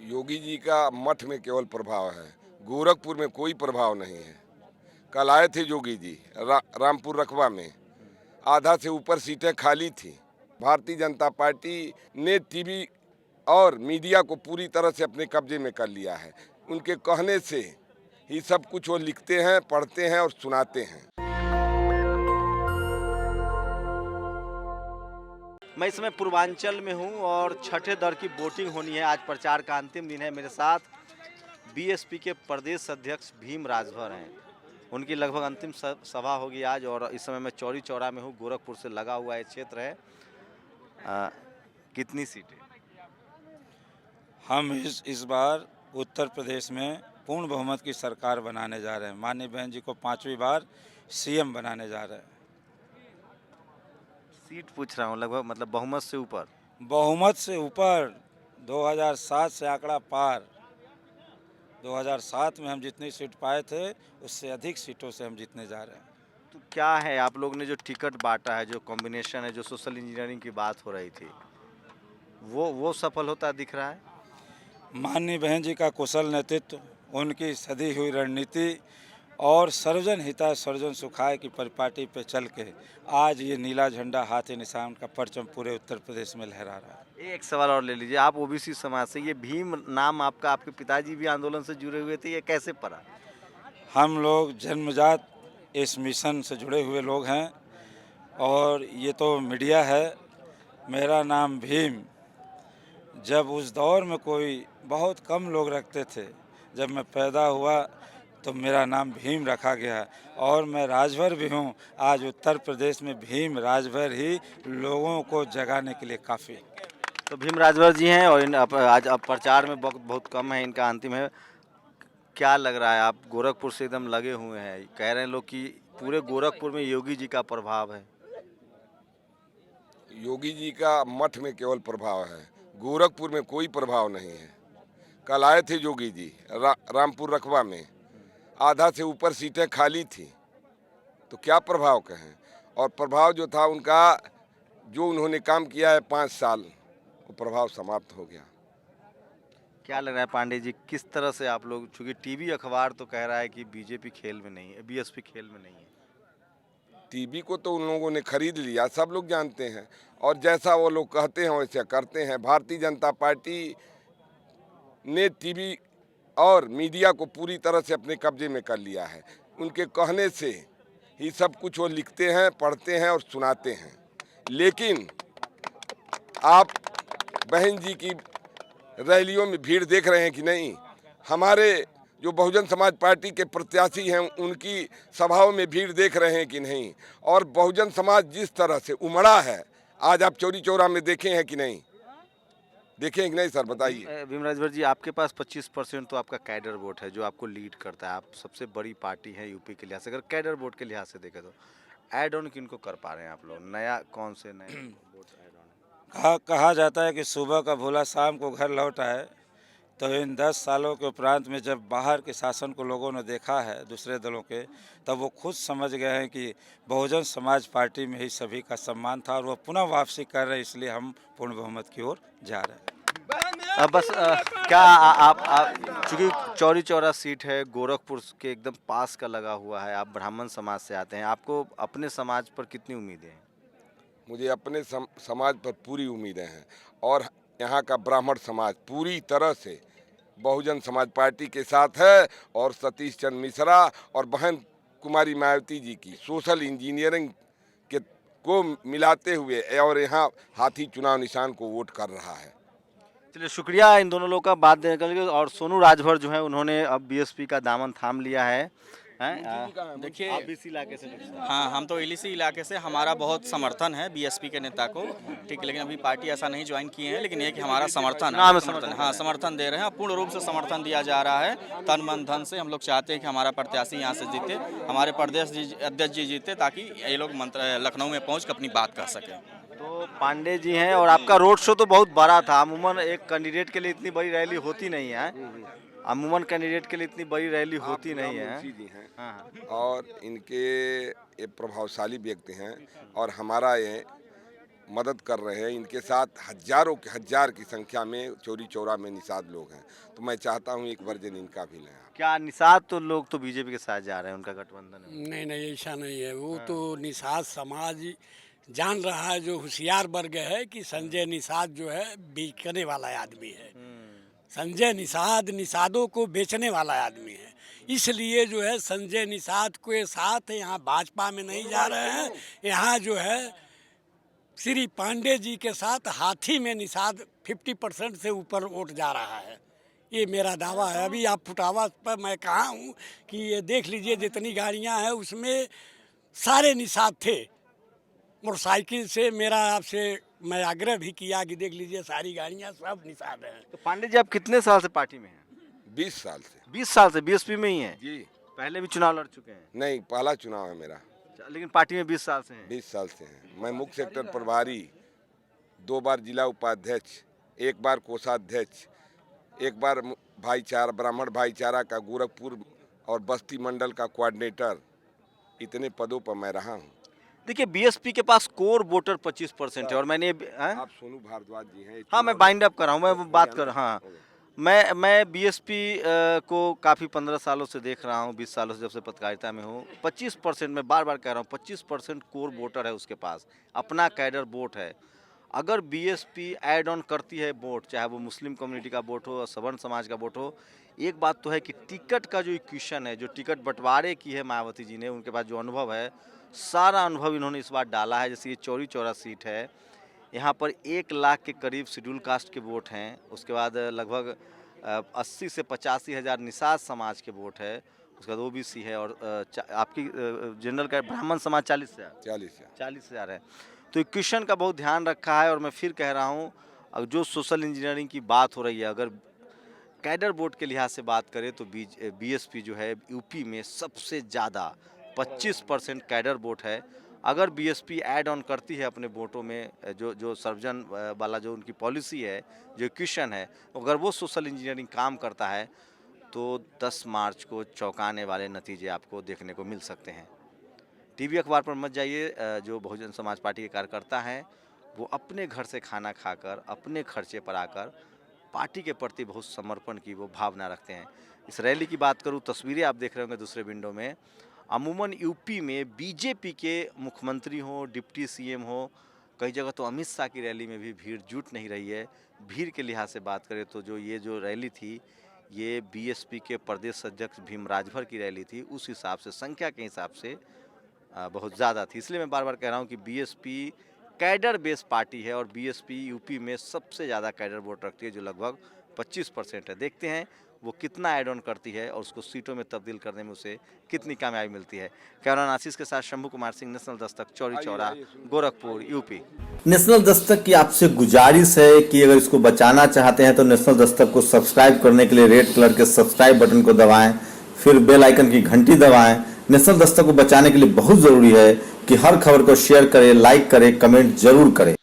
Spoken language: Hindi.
योगी जी का मठ में केवल प्रभाव है, गोरखपुर में कोई प्रभाव नहीं है। कल आए थे योगी जी रामपुर रकबा में, आधा से ऊपर सीटें खाली थी। भारतीय जनता पार्टी ने टीवी और मीडिया को पूरी तरह से अपने कब्जे में कर लिया है। उनके कहने से ही सब कुछ वो लिखते हैं, पढ़ते हैं और सुनाते हैं। मैं इस समय पूर्वांचल में हूं और छठे दौर की वोटिंग होनी है। आज प्रचार का अंतिम दिन है। मेरे साथ बीएसपी के प्रदेश अध्यक्ष भीम राजभर हैं। उनकी लगभग अंतिम सभा होगी आज और इस समय मैं चौरी चौरा में हूं। गोरखपुर से लगा हुआ ये क्षेत्र है। कितनी सीटें? हम इस बार उत्तर प्रदेश में पूर्ण बहुमत की सरकार बनाने जा रहे हैं। माननीय बहन जी को 5वीं बार सीएम बनाने जा रहे हैं। सीट पूछ रहा हूँ, लगभग मतलब बहुमत से ऊपर। बहुमत से ऊपर 2007 से आंकड़ा पार। 2007 में हम जितनी सीट पाए थे उससे अधिक सीटों से हम जीतने जा रहे हैं। तो क्या है, आप लोग ने जो टिकट बांटा है, जो कॉम्बिनेशन है, जो सोशल इंजीनियरिंग की बात हो रही थी, वो सफल होता दिख रहा है? माननीय बहन जी का कुशल नेतृत्व, उनकी सदी हुई रणनीति और सर्वजन हिताय सर्वजन सुखाय की परिपाटी पे चल के आज ये नीला झंडा हाथी निशान का परचम पूरे उत्तर प्रदेश में लहरा रहा है। एक सवाल और ले लीजिए। आप ओबीसी समाज से, ये भीम नाम आपका, आपके पिताजी भी आंदोलन से जुड़े हुए थे, ये कैसे पड़ा? हम लोग जन्मजात इस मिशन से जुड़े हुए लोग हैं और ये तो मीडिया है। मेरा नाम भीम जब उस दौर में कोई बहुत कम लोग रखते थे, जब मैं पैदा हुआ तो मेरा नाम भीम रखा गया और मैं राजभर भी हूँ। आज उत्तर प्रदेश में भीम राजभर ही लोगों को जगाने के लिए काफ़ी। तो भीम राजभर जी हैं और आज अब प्रचार में वक्त बहुत कम है, इनका अंतिम है। क्या लग रहा है? आप गोरखपुर से एकदम लगे हुए हैं, कह रहे हैं लोग कि पूरे गोरखपुर में योगी जी का प्रभाव है। योगी जी का मठ में केवल प्रभाव है, गोरखपुर में कोई प्रभाव नहीं है। कल आए थे योगी जी रामपुर रकबा में, आधा से ऊपर सीटें खाली थी, तो क्या प्रभाव कहें। और प्रभाव जो था उनका, जो उन्होंने काम किया है 5 साल, वो प्रभाव समाप्त हो गया। क्या लग रहा है पांडे जी, किस तरह से आप लोग, चूंकि टीवी अखबार तो कह रहा है कि बीजेपी खेल में नहीं है, बीएसपी खेल में नहीं है। टीवी को तो उन लोगों ने खरीद लिया, सब लोग जानते हैं, और जैसा वो लोग कहते हैं वैसे करते हैं। भारतीय जनता पार्टी ने टीवी और मीडिया को पूरी तरह से अपने कब्जे में कर लिया है। उनके कहने से ही सब कुछ वो लिखते हैं, पढ़ते हैं और सुनाते हैं। लेकिन आप बहन जी की रैलियों में भीड़ देख रहे हैं कि नहीं? हमारे जो बहुजन समाज पार्टी के प्रत्याशी हैं उनकी सभाओं में भीड़ देख रहे हैं कि नहीं? और बहुजन समाज जिस तरह से उमड़ा है, आज आप चौरी चौरा में देखे हैं कि नहीं? देखे हैं कि नहीं सर, बताइए। भीम राजभर जी, आपके पास 25% तो आपका कैडर वोट है जो आपको लीड करता है। आप सबसे बड़ी पार्टी है यूपी के लिहाज से। अगर कैडर वोट के लिहाज से देखें तो ऐड ऑन किनको कर पा रहे हैं आप लोग? नया कौन से नए वोट ऐड ऑन? कहा जाता है कि सुबह का भूला शाम को घर लौट आए। तो इन 10 सालों के उपरांत में जब बाहर के शासन को लोगों ने देखा है दूसरे दलों के, तब वो खुद समझ गए हैं कि बहुजन समाज पार्टी में ही सभी का सम्मान था और वो पुनः वापसी कर रहे हैं। इसलिए हम पूर्ण बहुमत की ओर जा रहे हैं। अब बस क्या आप चूंकि चौरी चौरा सीट है, गोरखपुर के एकदम पास का लगा हुआ है, आप ब्राह्मण समाज से आते हैं, आपको अपने समाज पर कितनी उम्मीदें हैं? मुझे अपने समाज पर पूरी उम्मीदें हैं और यहाँ का ब्राह्मण समाज पूरी तरह से बहुजन समाज पार्टी के साथ है। और सतीश चंद्र मिश्रा और बहन कुमारी मायावती जी की सोशल इंजीनियरिंग के को मिलाते हुए और यहाँ हाथी चुनाव निशान को वोट कर रहा है। चलिए, शुक्रिया इन दोनों लोगों का बात देने के लिए। और सोनू राजभर जो है, उन्होंने अब बीएसपी का दामन थाम लिया है। देखिए, आप इसी इलाके से? हाँ, हम तो इसी इलाके से, हमारा बहुत समर्थन है बीएसपी के नेता को, ठीक है। लेकिन अभी पार्टी ऐसा नहीं ज्वाइन किए हैं, लेकिन ये कि हमारा समर्थन है, हाँ, समर्थन दे रहे हैं। पूर्ण रूप से समर्थन दिया जा रहा है, तन मन धन से। हम लोग चाहते हैं कि हमारा प्रत्याशी यहाँ से जीते, हमारे प्रदेश अध्यक्ष जी जीते, ताकि ये लोग लखनऊ में पहुँच कर अपनी बात कह सकें। तो पांडे जी हैं और आपका रोड शो तो बहुत बड़ा था। अमूमन एक कैंडिडेट के लिए इतनी बड़ी रैली होती नहीं है, अमूमन कैंडिडेट के लिए इतनी बड़ी रैली होती नहीं है। जी हैं। हाँ। और इनके ये प्रभावशाली व्यक्ति हैं और हमारा ये मदद कर रहे हैं। इनके साथ हजार की संख्या में चोरी चौरा में निषाद लोग हैं। तो मैं चाहता हूँ एक वर्जन इनका भी लें। क्या निषाद तो लोग तो बीजेपी के साथ जा रहे हैं, उनका गठबंधन है? नहीं नहीं, ऐसा नहीं है। वो तो निषाद समाज जान रहा है, जो होशियार वर्ग है, कि संजय निषाद जो है बेचने वाला आदमी है। संजय निषाद निषादों को बेचने वाला आदमी है, इसलिए जो है संजय निषाद के साथ यहाँ भाजपा में नहीं जा रहे हैं। यहाँ जो है श्री पांडे जी के साथ हाथी में निषाद 50% से ऊपर वोट जा रहा है, ये मेरा दावा है। अभी आप फुटावा पर मैं कहा हूँ कि ये देख लीजिए, जितनी गाड़ियाँ हैं उसमें सारे निषाद थे। मोटरसाइकिल से मेरा आपसे मैं आग्रह भी किया कि देख लीजिए सारी गाड़ियाँ सब निषाद हैं। तो पांडे जी आप कितने साल से पार्टी में हैं? 20 साल से। 20 साल से बीएसपी में ही हैं? जी। पहले भी चुनाव लड़ चुके हैं? नहीं, पहला चुनाव है मेरा। लेकिन पार्टी में 20 साल से हैं? 20 साल से हैं। मैं मुख्य सेक्टर प्रभारी, 2 बार जिला उपाध्यक्ष, 1 बार कोषाध्यक्ष, 1 बार भाईचारा ब्राह्मण भाईचारा का गोरखपुर और बस्ती मंडल का कोऑर्डिनेटर, इतने पदों पर मैं रहा हूँ। देखिए बीएसपी के पास कोर वोटर 25% है और मैंने आप सोनू भारद्वाज जी हैं। हाँ, मैं बाइंड अप कर रहा हूँ, मैं बात कर हाँ मैं बीएसपी को काफ़ी 15 सालों से देख रहा हूँ, 20 सालों से जब से पत्रकारिता में हूँ। 25%, मैं बार बार कह रहा हूँ, 25% कोर वोटर है उसके पास, अपना कैडर वोट है। अगर बीएसपी ऐड ऑन करती है वोट, चाहे वो मुस्लिम कम्युनिटी का वोट हो, सवर्ण समाज का वोट हो, एक बात तो है कि टिकट का जो इक्वेशन है, जो टिकट बंटवारे की है मायावती जी ने, उनके पास जो अनुभव है, सारा अनुभव इन्होंने इस बार डाला है। जैसे ये चौरी चौरा सीट है, यहाँ पर 1 लाख के करीब शेड्यूल कास्ट के वोट हैं। उसके बाद लगभग 80 से 85 हज़ार निषाद समाज के वोट है। उसके बाद ओबीसी है और आपकी जनरल का ब्राह्मण समाज 40 हज़ार है। तो इक्वेशन का बहुत ध्यान रखा है। और मैं फिर कह रहा हूँ, जो सोशल इंजीनियरिंग की बात हो रही है, अगर कैडर वोट के लिहाज से बात करें तो बीएसपी जो है यूपी में सबसे ज़्यादा 25% कैडर वोट है। अगर बीएसपी ऐड ऑन करती है अपने वोटों में जो सर्वजन वाला जो उनकी पॉलिसी है, जो इक्वेशन है, अगर वो सोशल इंजीनियरिंग काम करता है तो 10 मार्च को चौंकाने वाले नतीजे आपको देखने को मिल सकते हैं। टीवी अखबार पर मत जाइए। जो बहुजन समाज पार्टी के कार्यकर्ता हैं वो अपने घर से खाना खाकर, अपने खर्चे पर आकर पार्टी के प्रति बहुत समर्पण की वो भावना रखते हैं। इस रैली की बात करूँ, तस्वीरें आप देख रहे होंगे दूसरे विंडो में। अमूमन यूपी में बीजेपी के मुख्यमंत्री हो, डिप्टी सीएम हो, कई जगह तो अमित शाह की रैली में भी भीड़ जुट नहीं रही है। भीड़ के लिहाज से बात करें तो जो रैली थी, ये बीएसपी के प्रदेश अध्यक्ष भीम राजभर की रैली थी। उस हिसाब से, संख्या के हिसाब से बहुत ज़्यादा थी। इसलिए मैं बार बार कह रहा हूँ कि बीएसपी कैडर बेस पार्टी है और बीएसपी यूपी में सबसे ज़्यादा कैडर वोट रखती है, जो लगभग 25% है। देखते हैं वो कितना ऐड ऑन करती है और उसको सीटों में तब्दील करने में उसे कितनी कामयाबी मिलती है। कैमरामैन आशीष के साथ Shambhu Kumar Singh, national Dastak, Chauri Chaura, Gorakhpur, UP. National Dastak की आपसे गुजारिश है कि अगर इसको बचाना चाहते हैं तो नेशनल दस्तक को सब्सक्राइब करने के लिए रेड कलर के सब्सक्राइब बटन को दबाएं, फिर बेल आइकन की घंटी दबाएं। नेशनल दस्तक को बचाने के लिए बहुत जरूरी है कि हर खबर को शेयर करें, लाइक करें, कमेंट जरूर करें।